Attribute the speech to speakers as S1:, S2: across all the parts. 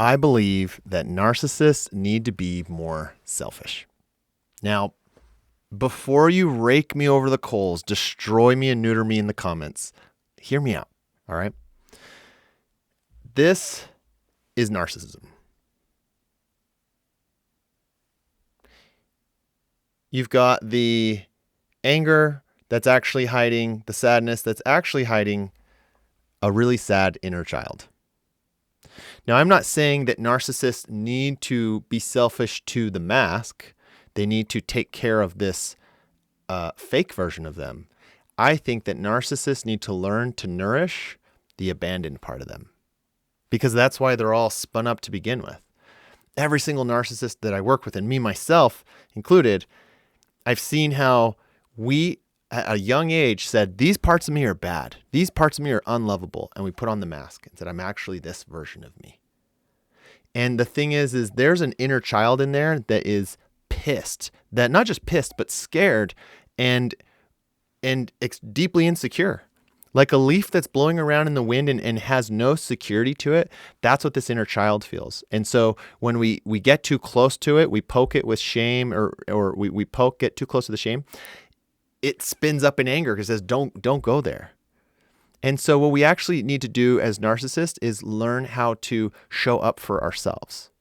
S1: I believe that narcissists need to be more selfish. Now, before you rake me over the coals, destroy me and neuter me in the comments, hear me out, all right? This is narcissism. You've got the anger that's actually hiding, the sadness that's actually hiding a really sad inner child. Now, I'm not saying that narcissists need to be selfish to the mask. They need to take care of this fake version of them. I think that narcissists need to learn to nourish the abandoned part of them, because that's why they're all spun up to begin with. Every single narcissist that I work with, and me myself included, I've seen how we, at a young age, said, these parts of me are bad. These parts of me are unlovable. And we put on the mask and said, I'm actually this version of me. And the thing is there's an inner child in there that is pissed, that not just pissed, but scared and deeply insecure. Like a leaf that's blowing around in the wind and has no security to it. That's what this inner child feels. And so when we get too close to it, we poke it with shame or we get too close to the shame, it spins up in anger because it says, don't go there. And so what we actually need to do as narcissists is learn how to show up for ourselves.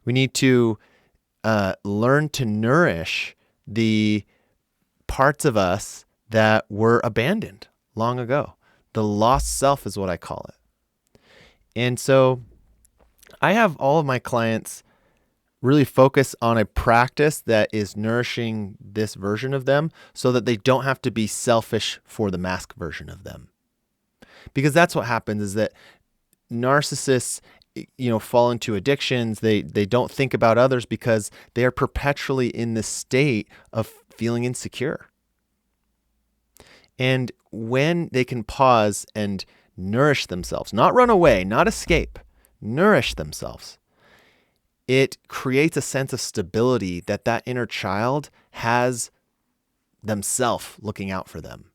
S1: We need to learn to nourish the parts of us that were abandoned long ago. The lost self is what I call it. And so I have all of my clients really focus on a practice that is nourishing this version of them so that they don't have to be selfish for the mask version of them. Because that's what happens is that narcissists, fall into addictions. They don't think about others because they are perpetually in this state of feeling insecure. And when they can pause and nourish themselves, not run away, not escape, nourish themselves, it creates a sense of stability that inner child has themselves looking out for them.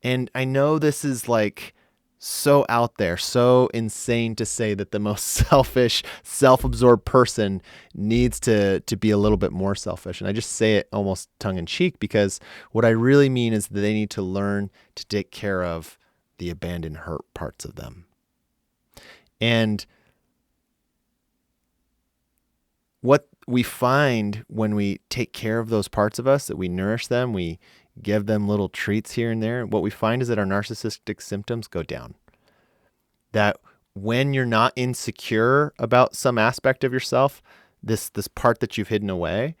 S1: And I know this is like so out there, so insane to say that the most selfish, self-absorbed person needs to be a little bit more selfish. And I just say it almost tongue-in-cheek because what I really mean is that they need to learn to take care of the abandoned, hurt parts of them. And what we find when we take care of those parts of us, that we nourish them, we give them little treats here and there, what we find is that our narcissistic symptoms go down. That when you're not insecure about some aspect of yourself, this part that you've hidden away,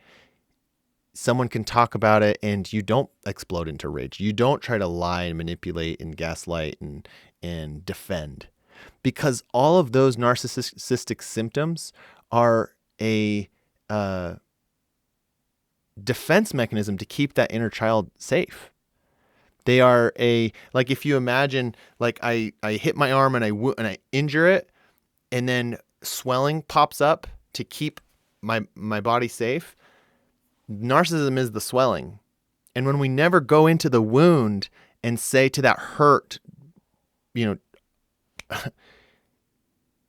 S1: someone can talk about it and you don't explode into rage. You don't try to lie and manipulate and gaslight and defend. Because all of those narcissistic symptoms are a defense mechanism to keep that inner child safe. They are like if you imagine, like I hit my arm and I injure it, and then swelling pops up to keep my body safe. Narcissism is the swelling. And when we never go into the wound and say to that hurt,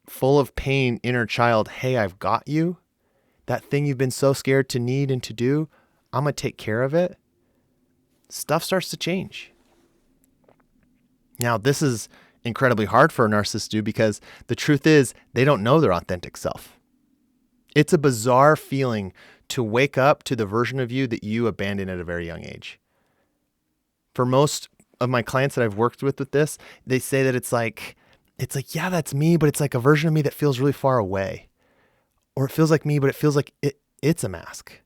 S1: full of pain inner child, hey, I've got you. That thing you've been so scared to need and to do, I'm going to take care of it. Stuff starts to change. Now, this is incredibly hard for a narcissist to do because the truth is they don't know their authentic self. It's a bizarre feeling to wake up to the version of you that you abandoned at a very young age. For most of my clients that I've worked with this, they say that it's like, yeah, that's me, but it's like a version of me that feels really far away. Or it feels like me, but it feels like it's a mask.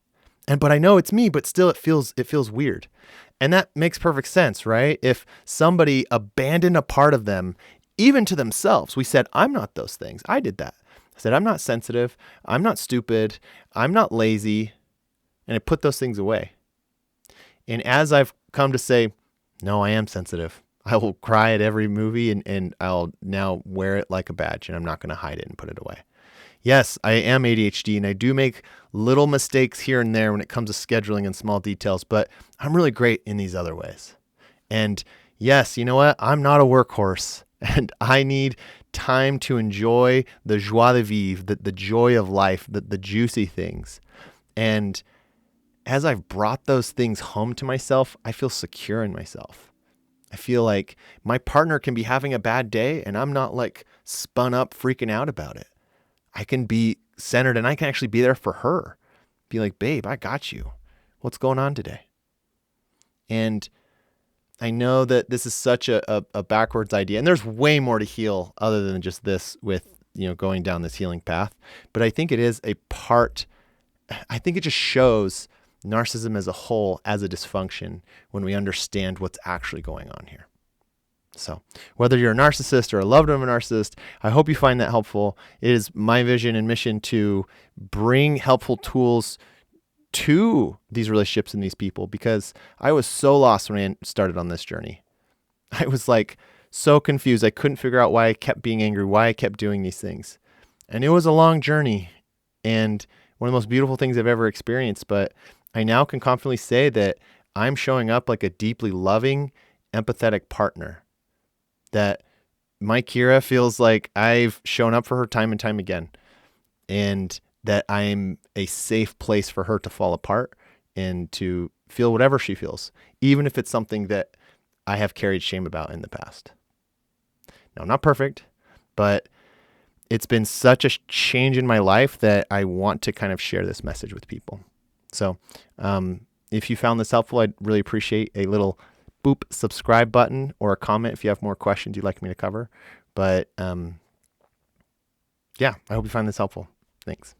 S1: But I know it's me, but still it feels weird. And that makes perfect sense, right? If somebody abandoned a part of them, even to themselves, we said, I'm not those things. I did that. I said, I'm not sensitive. I'm not stupid. I'm not lazy. And I put those things away. And as I've come to say, no, I am sensitive. I will cry at every movie and I'll now wear it like a badge and I'm not going to hide it and put it away. Yes, I am ADHD and I do make little mistakes here and there when it comes to scheduling and small details, but I'm really great in these other ways. And yes, you know what? I'm not a workhorse And I need time to enjoy the joie de vivre, the joy of life, the juicy things. And as I've brought those things home to myself, I feel secure in myself. I feel like my partner can be having a bad day and I'm not like spun up freaking out about it. I can be centered and I can actually be there for her. Be like, babe, I got you. What's going on today? And I know that this is such a backwards idea, and there's way more to heal other than just this with, going down this healing path. But I think it is a part, I think it just shows narcissism as a whole as a dysfunction when we understand what's actually going on here. So whether you're a narcissist or a loved one of a narcissist, I hope you find that helpful. It is my vision and mission to bring helpful tools to these relationships and these people, because I was so lost when I started on this journey. I was like so confused. I couldn't figure out why I kept being angry, why I kept doing these things. And it was a long journey and one of the most beautiful things I've ever experienced. But I now can confidently say that I'm showing up like a deeply loving, empathetic partner, that my Kira feels like I've shown up for her time and time again, and that I'm a safe place for her to fall apart and to feel whatever she feels, even if it's something that I have carried shame about in the past. Now, I'm not perfect, but it's been such a change in my life that I want to kind of share this message with people. So if you found this helpful, I'd really appreciate a little boop subscribe button or a comment if you have more questions you'd like me to cover. But yeah, I hope you find this helpful. Thanks.